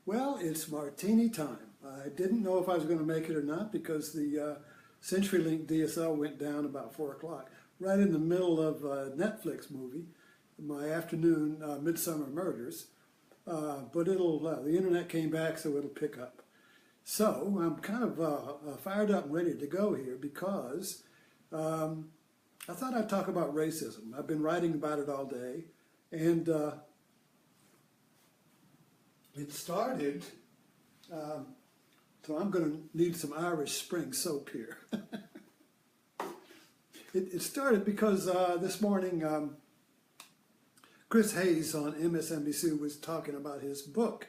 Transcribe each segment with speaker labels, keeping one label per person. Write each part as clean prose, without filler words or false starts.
Speaker 1: Well, it's martini time. I didn't know if I was going to make it or not because the CenturyLink DSL went down about 4 o'clock, right in the middle of a Netflix movie, my afternoon Midsummer Murders. But the internet came back, so it'll pick up. So I'm kind of fired up and ready to go here because I thought I'd talk about racism. I've been writing about it all day, and it started, so I'm going to need some Irish Spring soap here. It started because this morning Chris Hayes on MSNBC was talking about his book,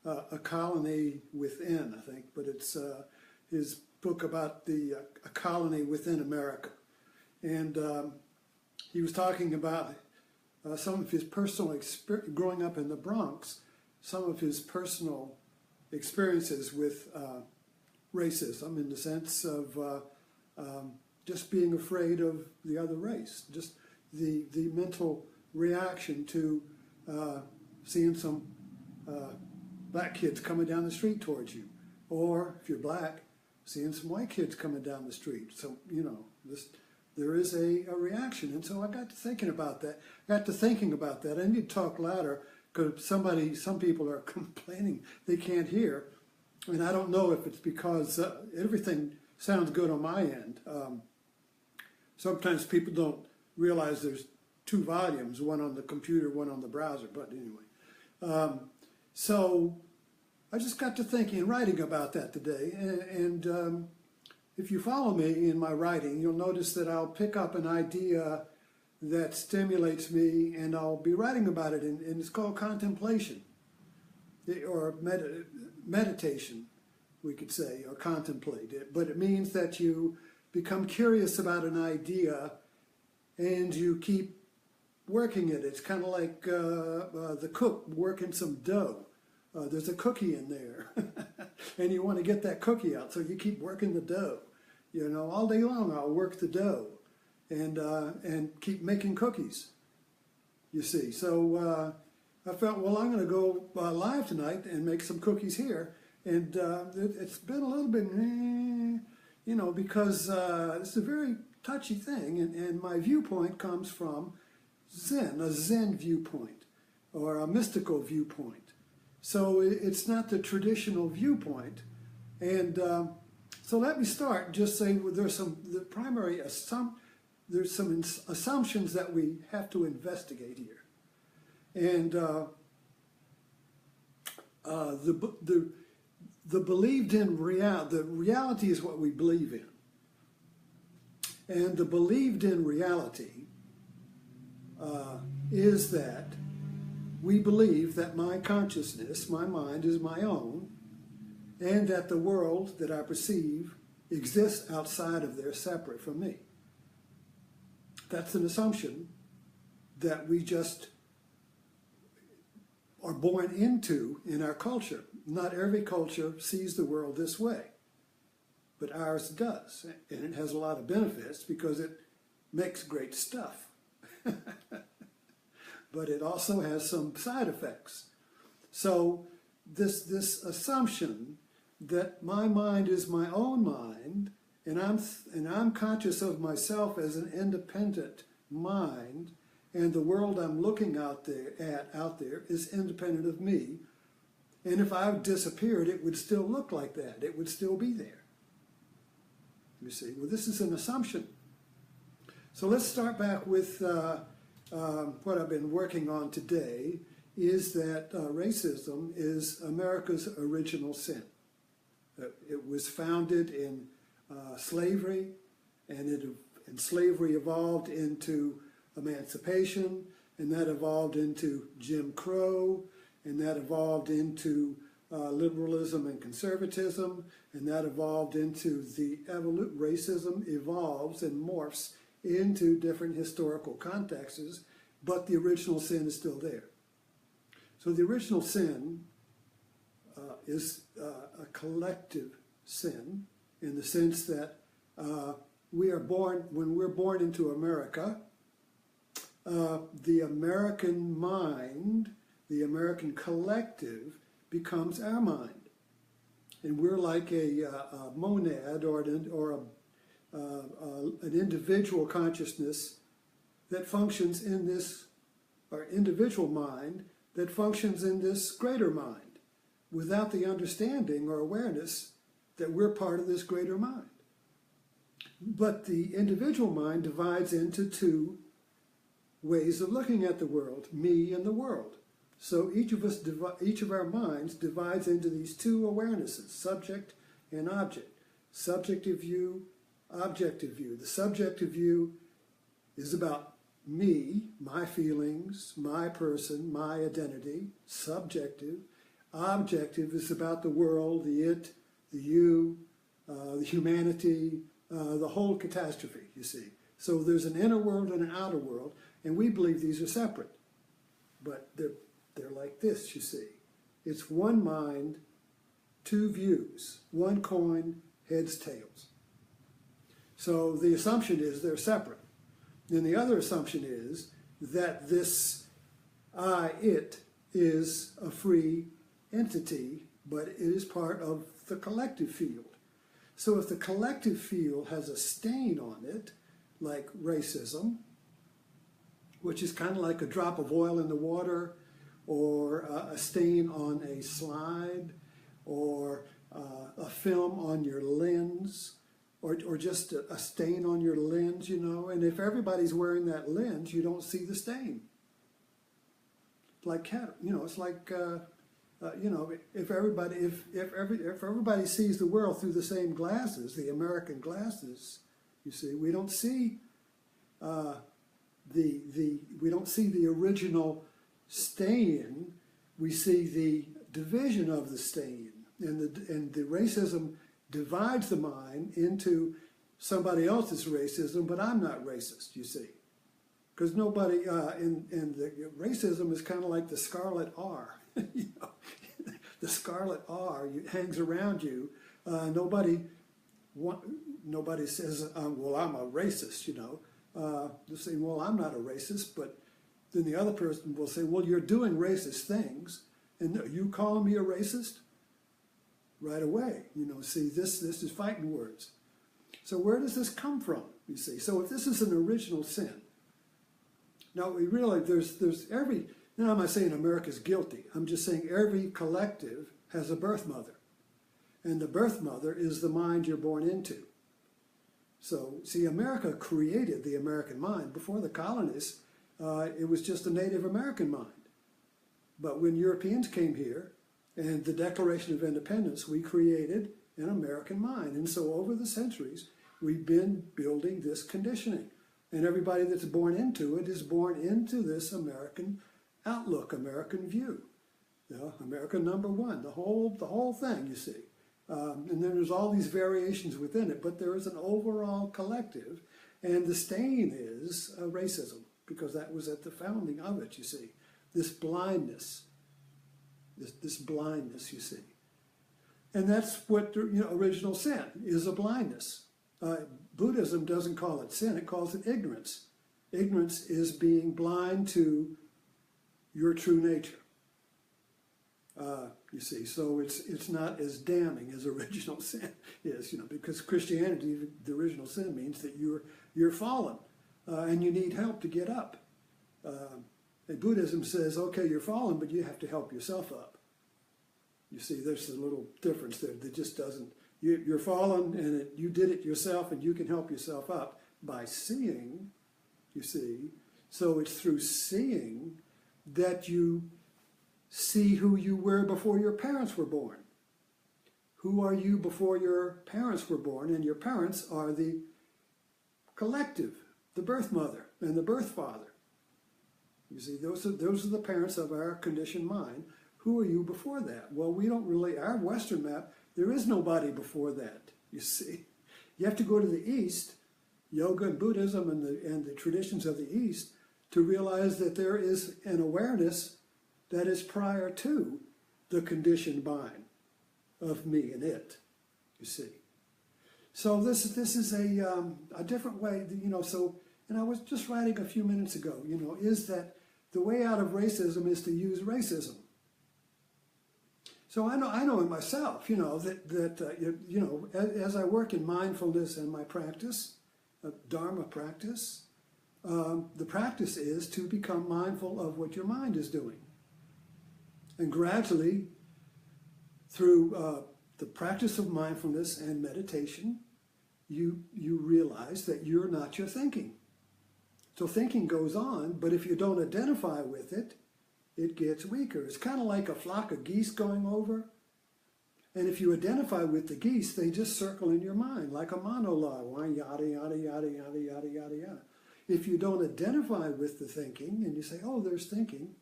Speaker 1: A Colony Within, I think, but it's his book about a colony within America. And he was talking about some of his personal experience growing up in the Bronx, some of his personal experiences with racism in the sense of just being afraid of the other race, just the mental reaction to seeing some black kids coming down the street towards you, or if you're black, seeing some white kids coming down the street. So, there is a reaction. And so I got to thinking about that. I need to talk louder because some people are complaining they can't hear. And I don't know if it's because everything sounds good on my end. Sometimes people don't realize there's two volumes, one on the computer, one on the browser, but anyway. So I just got to thinking and writing about that today. And if you follow me in my writing, you'll notice that I'll pick up an idea that stimulates me, and I'll be writing about it, and it's called contemplation, or meditation, we could say, or contemplate it. But it means that you become curious about an idea and you keep working it. It's kind of like the cook working some dough. There's a cookie in there, and you want to get that cookie out, so you keep working the dough. All day long I'll work the dough and keep making cookies, you see. So I felt, well, I'm going to go live tonight and make some cookies here. And it's been a little bit, because it's a very touchy thing. And my viewpoint comes from Zen, a Zen viewpoint or a mystical viewpoint. So it's not the traditional viewpoint. And so let me start just saying there's some assumptions that we have to investigate here. And the believed in reality, the reality is what we believe in. And the believed in reality is that we believe that my consciousness, my mind, is my own, and that the world that I perceive exists outside of there, separate from me. That's an assumption that we just are born into in our culture. Not every culture sees the world this way, but ours does. And it has a lot of benefits because it makes great stuff. But it also has some side effects. So this assumption that my mind is my own mind, and I'm conscious of myself as an independent mind, and the world I'm looking out there is independent of me. And if I disappeared, it would still look like that. It would still be there. You see, well, this is an assumption. So let's start back with what I've been working on today, is that racism is America's original sin. It was founded in slavery, and slavery evolved into emancipation, and that evolved into Jim Crow, and that evolved into liberalism and conservatism, and that evolved into racism evolves and morphs into different historical contexts, but the original sin is still there. So the original sin is a collective sin in the sense that when we're born into America, the American mind, the American collective, becomes our mind. And we're like a monad or an individual consciousness that functions in this, or individual mind that functions in this greater mind without the understanding or awareness that we're part of this greater mind. But the individual mind divides into two ways of looking at the world, me and the world. So each of our minds divides into these two awarenesses, subject and object. Subjective view, objective view. The subjective view is about me, my feelings, my person, my identity, subjective. Objective is about the world, the it, the you, the humanity, the whole catastrophe, you see. So there's an inner world and an outer world, and we believe these are separate. But they're like this, you see. It's one mind, two views, one coin, heads, tails. So the assumption is they're separate. And the other assumption is that this I, it, is a free entity, but it is part of the collective field. So if the collective field has a stain on it, like racism, which is kind of like a drop of oil in the water, or a stain on a slide, or a film on your lens, or just a stain on your lens, you know. And if everybody's wearing that lens, you don't see the stain. Like, you know, it's like, you know, if everybody sees the world through the same glasses, the American glasses, you see, we don't see we don't see the original stain. We see the division of the stain, and the racism divides the mind into somebody else's racism, but I'm not racist, you see. Because nobody, and the racism is kind of like the scarlet R. You know, the scarlet R hangs around you. Nobody says, well, I'm a racist, you know. They'll say, well, I'm not a racist, but then the other person will say, well, you're doing racist things, and you calling me a racist? Right away, you know, see, this is fighting words. So where does this come from, you see? So if this is an original sin, now we realize there's every, now I'm not saying America's guilty, I'm just saying every collective has a birth mother. And the birth mother is the mind you're born into. So, see, America created the American mind. Before the colonists, it was just a Native American mind. But when Europeans came here, and the Declaration of Independence, we created an American mind. And so over the centuries, we've been building this conditioning. And everybody that's born into it is born into this American outlook, American view. You know, America number one, the whole thing, you see. And then there's all these variations within it, but there is an overall collective. And the stain is racism, because that was at the founding of it, you see. This blindness. This blindness, you see. And that's what, you know, original sin is, a blindness. Buddhism doesn't call it sin, it calls it ignorance. Ignorance is being blind to your true nature. You see, so it's not as damning as original sin is, you know, because Christianity, the original sin means that you're fallen and you need help to get up. And Buddhism says, okay, you're fallen, but you have to help yourself up. You see, there's a little difference there that just doesn't, you're fallen and you did it yourself, and you can help yourself up by seeing, you see. So it's through seeing that you see who you were before your parents were born. Who are you before your parents were born? And your parents are the collective, the birth mother and the birth father. You see, those are the parents of our conditioned mind. Who are you before that? Well, we don't really, our Western map, there is nobody before that, you see. You have to go to the East, yoga and Buddhism and the traditions of the East, to realize that there is an awareness that is prior to the conditioned mind of me and it, you see. So this is a different way, you know, so, and I was just writing a few minutes ago, you know, is that the way out of racism is to use racism. So I know in myself, as I work in mindfulness and my practice, Dharma practice, the practice is to become mindful of what your mind is doing. And gradually, through the practice of mindfulness and meditation, you realize that you're not your thinking. So thinking goes on, but if you don't identify with it, it gets weaker. It's kind of like a flock of geese going over. And if you identify with the geese, they just circle in your mind like a monologue. Yada, yada, yada, yada, yada, yada, yada. If you don't identify with the thinking and you say, oh, there's thinking,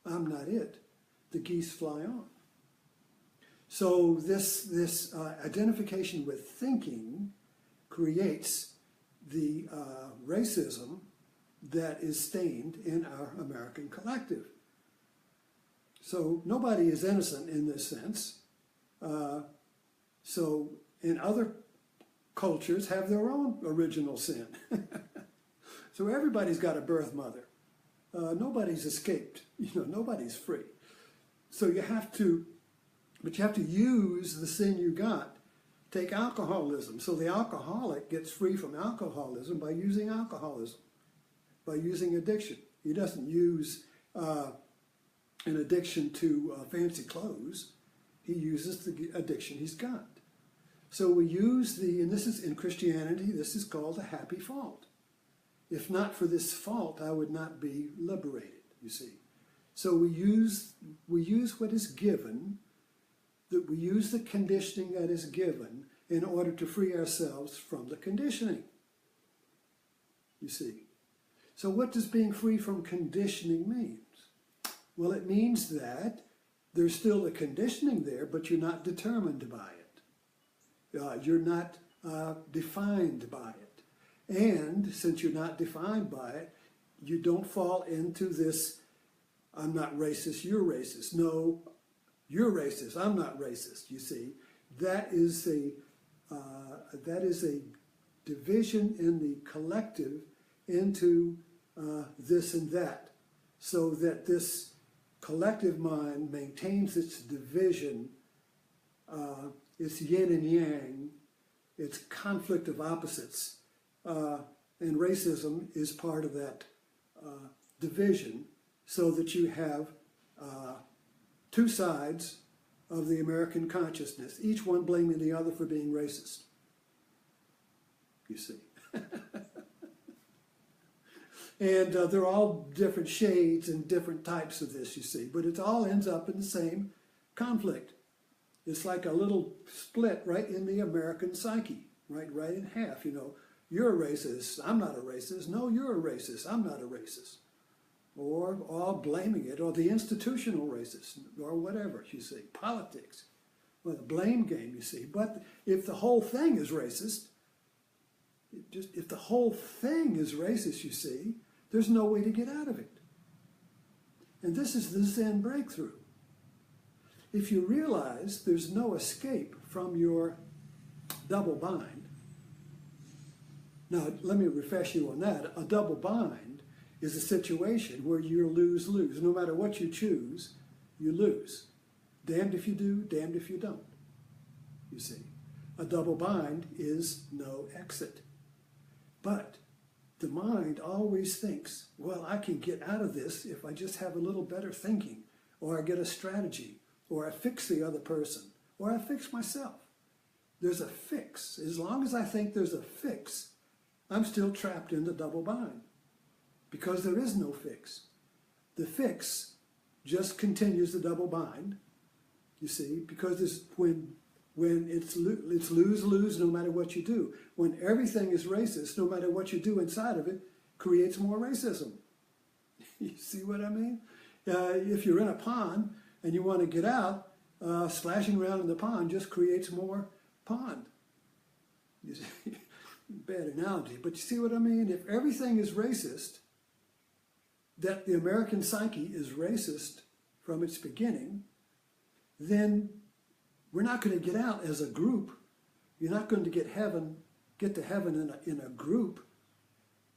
Speaker 1: I'm not it, the geese fly on. So this identification with thinking creates the racism that is stained in our American collective. So nobody is innocent in this sense. So in other cultures have their own original sin. So everybody's got a birth mother. Nobody's escaped. Nobody's free. So you have to use the sin you got. Take alcoholism. So the alcoholic gets free from alcoholism by using alcoholism, by using addiction. He doesn't use an addiction to fancy clothes. He uses the addiction he's got. So we use and this is in Christianity, this is called a happy fault. If not for this fault, I would not be liberated, you see. So we use what is given, that we use the conditioning that is given in order to free ourselves from the conditioning, you see. So what does being free from conditioning mean? Well, it means that there's still a conditioning there, but you're not determined by it. You're not defined by it. And since you're not defined by it, you don't fall into this, I'm not racist, you're racist. No, you're racist, I'm not racist, you see. That is a division in the collective into this and that, so that this collective mind maintains its division, its yin and yang, its conflict of opposites. And racism is part of that division, so that you have two sides of the American consciousness, each one blaming the other for being racist, you see. And they're all different shades and different types of this, you see. But it all ends up in the same conflict. It's like a little split right in the American psyche, right in half, You're a racist, I'm not a racist. No, you're a racist, I'm not a racist. Or all blaming it, or the institutional racist, or whatever, you see. Politics. Well, the blame game, you see. But if the whole thing is racist, if the whole thing is racist, you see, there's no way to get out of it. And this is the Zen breakthrough. If you realize there's no escape from your double bind. Now, let me refresh you on that. A double bind is a situation where you lose-lose. No matter what you choose, you lose. Damned if you do, damned if you don't, you see. A double bind is no exit. But the mind always thinks, well, I can get out of this if I just have a little better thinking, or I get a strategy, or I fix the other person, or I fix myself. There's a fix. As long as I think there's a fix, I'm still trapped in the double bind, because there is no fix. The fix just continues the double bind, you see, because when it's lose-lose no matter what you do. When everything is racist, no matter what you do inside of it, creates more racism. You see what I mean? If you're in a pond and you want to get out, splashing around in the pond just creates more pond. You see? Bad analogy, but you see what I mean? If everything is racist, that the American psyche is racist from its beginning, then we're not going to get out as a group. You're not going to get to heaven in a group.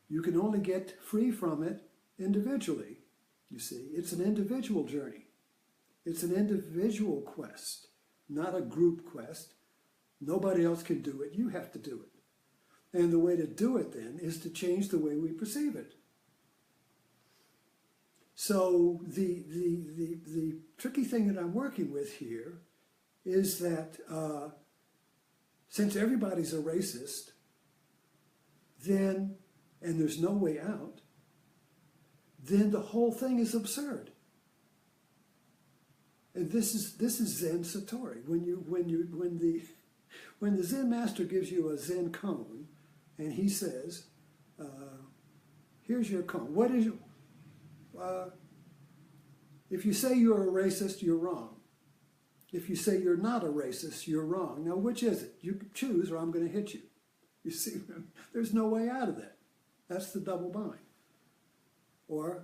Speaker 1: You can only get free from it individually, you see. It's an individual journey. It's an individual quest, not a group quest. Nobody else can do it. You have to do it. And the way to do it then is to change the way we perceive it. So the tricky thing that I'm working with here is that since everybody's a racist, then, and there's no way out, then the whole thing is absurd. And this is Zen Satori. When the Zen master gives you a Zen koan, and he says, "Here's your koan. What is if you say you're a racist, you're wrong. If you say you're not a racist, you're wrong. Now, which is it? You choose, or I'm going to hit you." You see, there's no way out of that. That's the double bind. Or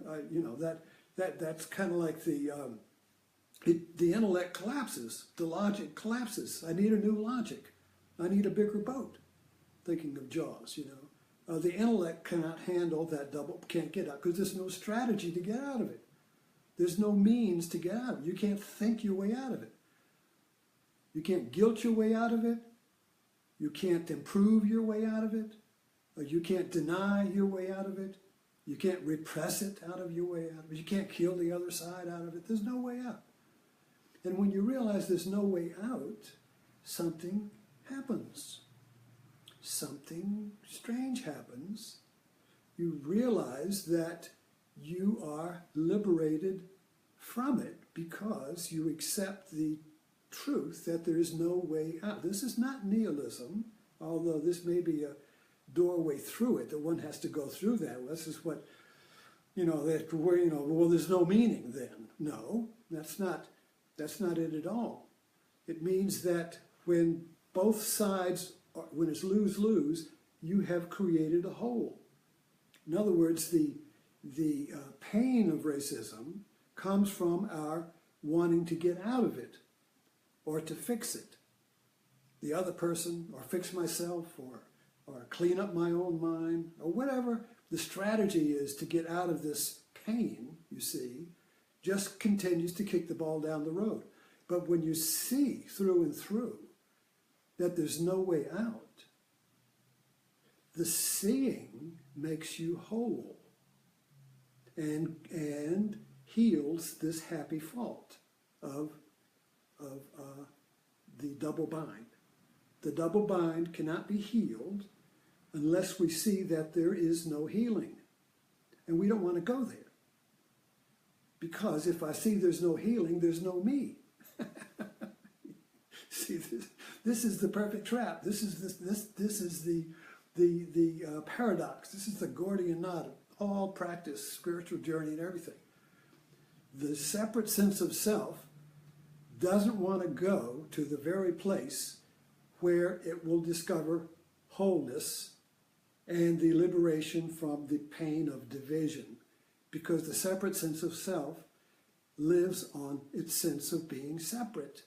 Speaker 1: that's kind of like the intellect collapses, the logic collapses. I need a new logic. I need a bigger boat. Thinking of Jaws, the intellect cannot handle that double, can't get out because there's no strategy to get out of it. There's no means to get out of it. You can't think your way out of it. You can't guilt your way out of it. You can't improve your way out of it. You can't deny your way out of it. You can't repress it out of your way out of it. You can't kill the other side out of it. There's no way out. And when you realize there's no way out, something happens. Something strange happens. You realize that you are liberated from it because you accept the truth that there is no way out. This is not nihilism, although this may be a doorway through it, that one has to go through that. This is what, well, there's no meaning then. No, that's not it at all. It means that when both sides, when it's lose-lose, you have created a whole. In other words, the pain of racism comes from our wanting to get out of it or to fix it. The other person, or fix myself, or clean up my own mind, or whatever the strategy is to get out of this pain, you see, just continues to kick the ball down the road. But when you see through and through that there's no way out, the seeing makes you whole and heals this happy fault of the double bind. The double bind cannot be healed unless we see that there is no healing. And we don't want to go there. Because if I see there's no healing, there's no me. See, this is the perfect trap. This is the paradox. This is the Gordian knot of all practice, spiritual journey, and everything. The separate sense of self doesn't want to go to the very place where it will discover wholeness and the liberation from the pain of division, because the separate sense of self lives on its sense of being separate.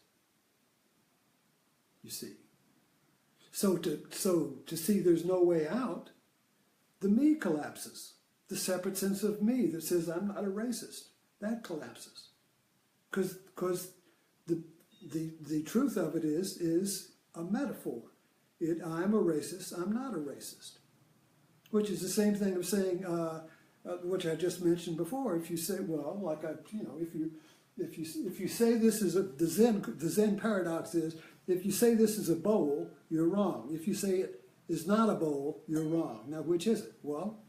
Speaker 1: You see. So to see there's no way out, the me collapses. The separate sense of me that says I'm not a racist, that collapses. Because the truth of it is a metaphor. I'm a racist, I'm not a racist. Which is the same thing of saying, which I just mentioned before. If you say, well, if you say this is the Zen paradox is, if you say this is a bowl, you're wrong. If you say it is not a bowl, you're wrong. Now, which is it? Well,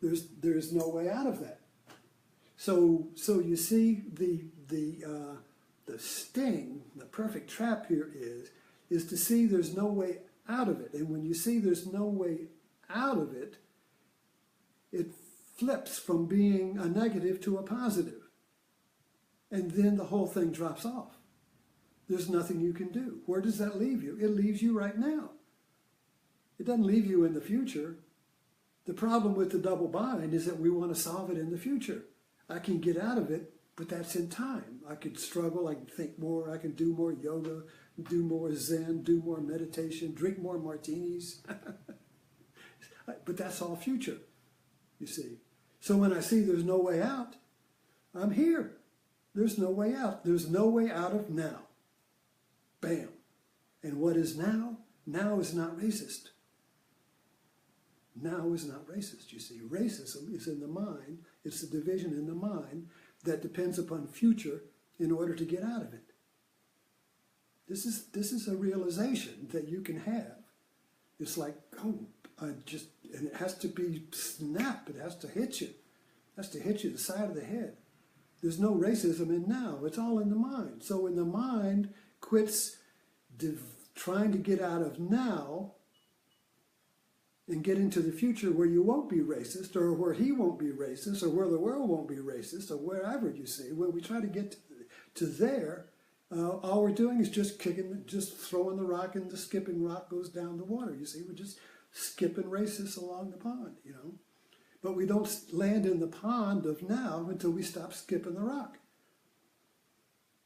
Speaker 1: there's no way out of that. So you see the sting, the perfect trap here is to see there's no way out of it. And when you see there's no way out of it, it flips from being a negative to a positive. And then the whole thing drops off. There's nothing you can do. Where does that leave you? It leaves you right now. It doesn't leave you in the future. The problem with the double bind is that we want to solve it in the future. I can get out of it, but that's in time. I can struggle, I can think more, I can do more yoga, do more Zen, do more meditation, drink more martinis. But that's all future, you see. So when I see there's no way out, I'm here. There's no way out. There's no way out of now. Bam. And what is now? Now is not racist. Now is not racist, you see. Racism is in the mind. It's the division in the mind that depends upon future in order to get out of it. This is a realization that you can have. It's like, oh, and it has to be snap. It has to hit you. It has to hit you the side of the head. There's no racism in now. It's all in the mind. So when the mind quits trying to get out of now and get into the future where you won't be racist, or where he won't be racist, or where the world won't be racist, or wherever, you see, when we try to get to there, all we're doing is just throwing the rock, and the skipping rock goes down the water. You see, we're just skipping racists along the pond, you know. But we don't land in the pond of now until we stop skipping the rock.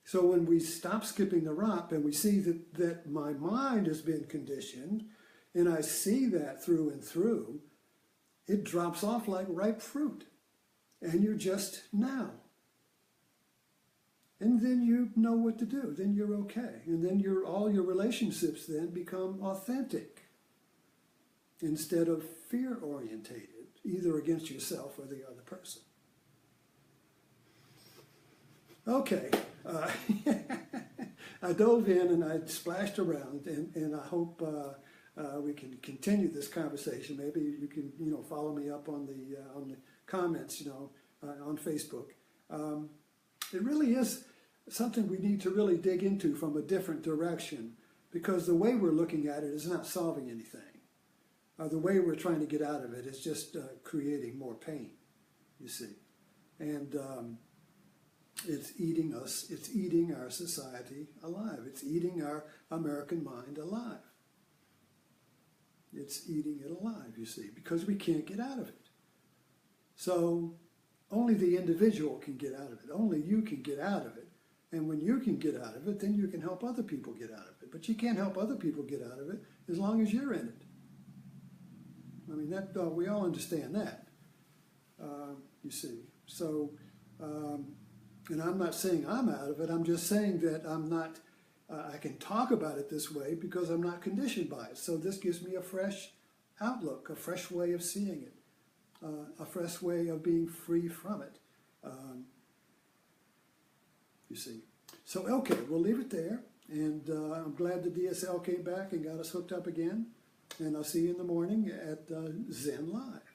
Speaker 1: So when we stop skipping the rock and we see that my mind has been conditioned, and I see that through and through, it drops off like ripe fruit. And you're just now. And then you know what to do. Then you're okay. And then all your relationships then become authentic instead of fear-orientated, either against yourself or the other person. Okay. I dove in and I splashed around, and I hope we can continue this conversation. Maybe you can, follow me up on the comments, on Facebook. It really is something we need to really dig into from a different direction, because the way we're looking at it is not solving anything. The way we're trying to get out of it is just creating more pain, you see. And it's eating us, it's eating our society alive. It's eating our American mind alive. It's eating it alive, you see, because we can't get out of it. So only the individual can get out of it. Only you can get out of it. And when you can get out of it, then you can help other people get out of it. But you can't help other people get out of it as long as you're in it. I mean, we all understand that, you see. So, and I'm not saying I'm out of it. I'm just saying that I'm not, I can talk about it this way because I'm not conditioned by it. So this gives me a fresh outlook, a fresh way of seeing it, a fresh way of being free from it, you see. So, okay, we'll leave it there. And I'm glad the DSL came back and got us hooked up again. And I'll see you in the morning at Zen Live.